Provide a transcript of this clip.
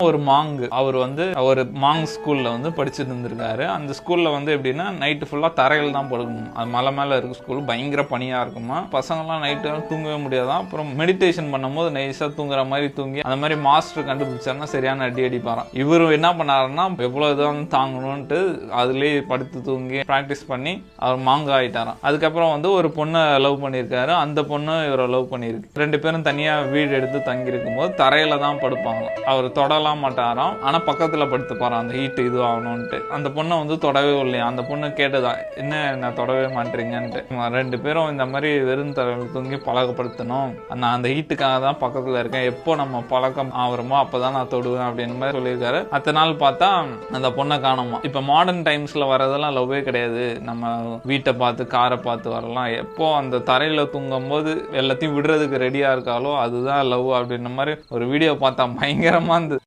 ஒரு மாங்கு அவர் வந்து ஒரு மாங் ஸ்கூல்ல வந்து படிச்சுட்டு இருந்திருக்காரு. அந்த ஸ்கூல்ல வந்து எப்படின்னா நைட்டு ஃபுல்லா தரையில் தான் படுக்கணும். அது மலை மேல இருக்க ஸ்கூல், பயங்கர பனியா இருக்குமா. பசங்கள்லாம் நைட்டு தூங்கவே முடியாதான். அப்புறம் மெடிடேஷன் பண்ணும்போது நைஸா தூங்குற மாதிரி தூங்கி அந்த மாதிரி மாஸ்டர் கண்டுபிடிச்சாருன்னா சரியான அடி அடிப்பாராம். இவரு என்ன பண்ணாருன்னா எவ்வளவு இதான் தாங்கணும்ட்டு அதுலயே படுத்து தூங்கி பிராக்டிஸ் பண்ணி அவர் மாங்கா ஆயிட்டாராம். அதுக்கப்புறம் வந்து ஒரு பொண்ணை லவ் பண்ணியிருக்காரு. அந்த பொண்ணு இவரை லவ் பண்ணியிருக்கு. 2 பேரும் தனியா வீடு எடுத்து தங்கி இருக்கும் போது தரையில தான் படுப்பாங்க. அவர் தொடலாம் மாட்டாராம், ஆனா பக்கத்துல படுத்துப்பாராம் அந்த ஹீட் இது ஆகணும்ட்டு. அந்த பொண்ணை வந்து தொடவே இல்லையா. அந்த பொண்ணு கேட்டுதான், என்ன தொடவே மாட்டீங்கன்ட்டு. 2 பேரும் இந்த மாதிரி வெறும் தரையில் தூங்கி பழக்கப்படுத்தணும், நான் அந்த ஹீட்டுக்காக தான் பக்கத்துல இருக்கேன், எப்போ நம்ம பழக்கம் ஆகுறோமோ அப்பதான் நான் தொடுவேன் அப்படின்னு மாதிரி சொல்லியிருக்காரு. அடுத்த நாள் பார்த்தா அந்த பொண்ணை காணுமா. இப்ப மாடர்ன் டைம்ஸ்ல வரதெல்லாம் லவ்வே கிடையாது. நம்ம வீட்டை பார்த்து காரை பார்த்து வரலாம். எப்போ அந்த தரையில தூங்கும் போது எல்லாத்தையும் விடுறதுக்கு ரெடியா இருக்காலோ அதுதான் லவ் அப்படின்ற மாதிரி ஒரு வீடியோ பார்த்தா பயங்கரமா இருந்தது.